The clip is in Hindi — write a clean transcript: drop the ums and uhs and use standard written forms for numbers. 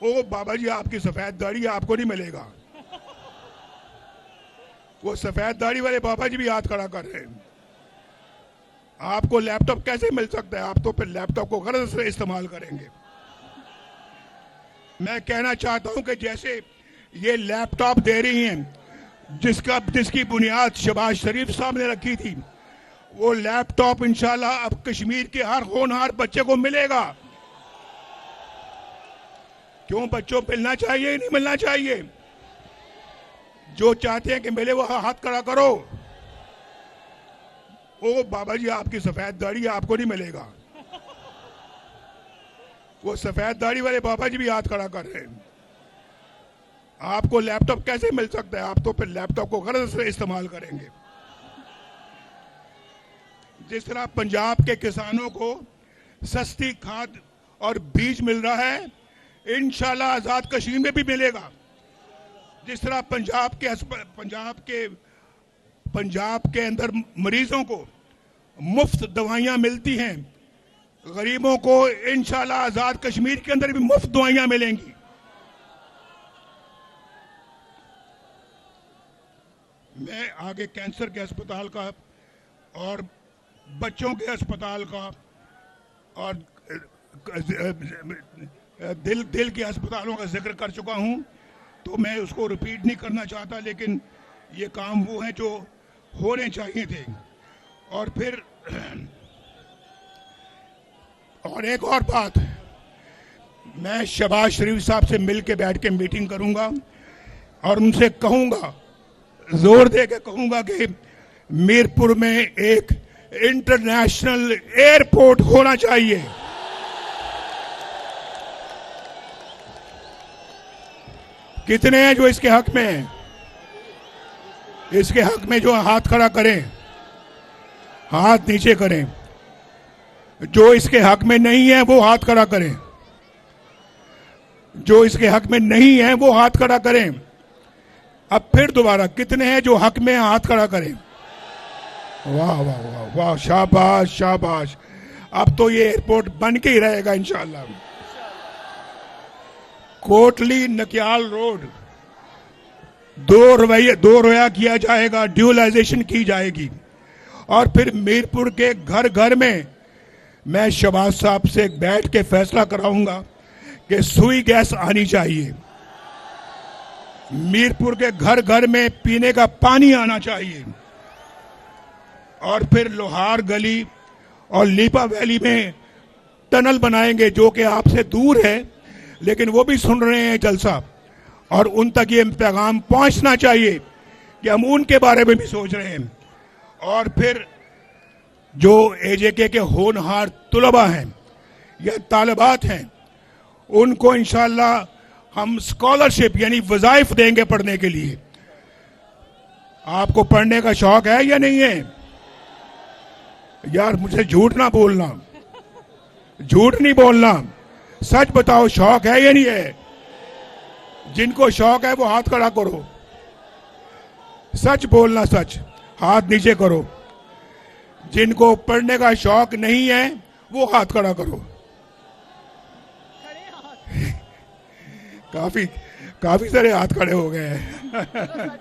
ओ बाबा जी, आपकी सफेद दाढ़ी आपको नहीं मिलेगा। वो सफेद दाढ़ी वाले बाबा जी भी हाथ खड़ा कर रहे हैं। आपको लैपटॉप कैसे मिल सकता है? आप तो फिर लैपटॉप को गलत से इस्तेमाल करेंगे। मैं कहना चाहता हूं कि जैसे ये लैपटॉप दे रही हैं, जिसकी बुनियाद शहबाज शरीफ साहब ने रखी थी, वो लैपटॉप इंशाल्लाह अब कश्मीर के हर होनहार बच्चे को मिलेगा। क्यों बच्चों मिलना चाहिए, नहीं मिलना चाहिए? जो चाहते हैं कि मिले वो हाथ खड़ा करो। ओ बाबा जी, आपकी सफेद दाढ़ी आपको नहीं मिलेगा। वो सफेद दाढ़ी वाले बाबा जी भी हाथ खड़ा कर रहे हैं। आपको लैपटॉप कैसे मिल सकता है? आप तो फिर लैपटॉप को गलत से इस्तेमाल करेंगे। जिस तरह पंजाब के किसानों को सस्ती खाद और बीज मिल रहा है, इंशाल्लाह आजाद कश्मीर में भी मिलेगा। जिस तरह पंजाब के अंदर मरीजों को मुफ्त दवाइयां मिलती हैं, गरीबों को इंशाल्लाह आजाद कश्मीर के अंदर भी मुफ्त दवाइयां मिलेंगी। मैं आगे कैंसर के अस्पताल का और बच्चों के अस्पताल का और दिल के अस्पतालों का जिक्र कर चुका हूं, तो मैं उसको रिपीट नहीं करना चाहता, लेकिन ये काम वो हैं जो होने चाहिए थे। और फिर और एक और बात, मैं शहबाज शरीफ साहब से मिल के बैठ के मीटिंग करूंगा और उनसे कहूंगा, जोर दे के कहूंगा कि मीरपुर में एक इंटरनेशनल एयरपोर्ट होना चाहिए। कितने हैं जो इसके हक में हैं? इसके हक में जो हाथ खड़ा करें, हाथ नीचे करें। जो इसके हक में नहीं है वो हाथ खड़ा करें। जो इसके हक में नहीं है वो हाथ खड़ा करें। अब फिर दोबारा, कितने हैं जो हक में हाथ खड़ा करें? वाह वाह वाह वाह, शाबाश शाबाश। अब तो ये एयरपोर्ट बन के ही रहेगा इंशाल्लाह। कोटली नकियाल रोड दो रोया किया जाएगा, ड्यूलाइजेशन की जाएगी। और फिर मीरपुर के घर घर में मैं शहबाज साहब से बैठ के फैसला कराऊंगा कि सुई गैस आनी चाहिए। मीरपुर के घर घर में पीने का पानी आना चाहिए। और फिर लोहार गली और लीपा वैली में टनल बनाएंगे, जो कि आपसे दूर है, लेकिन वो भी सुन रहे हैं जलसा, और उन तक ये पैगाम पहुंचना चाहिए कि हम उनके बारे में भी सोच रहे हैं। और फिर जो एजेके के होनहार तुलबा हैं या तालिबात हैं, उनको इंशाल्लाह हम स्कॉलरशिप यानी वज़ाइफ देंगे पढ़ने के लिए। आपको पढ़ने का शौक है या नहीं है? यार मुझे झूठ ना बोलना, झूठ नहीं बोलना, सच बताओ, शौक है या नहीं है? जिनको शौक है वो हाथ खड़ा करो। सच बोलना, सच। हाथ नीचे करो। जिनको पढ़ने का शौक नहीं है वो हाथ खड़ा करो। काफी सारे हाथ खड़े हो गए हैं।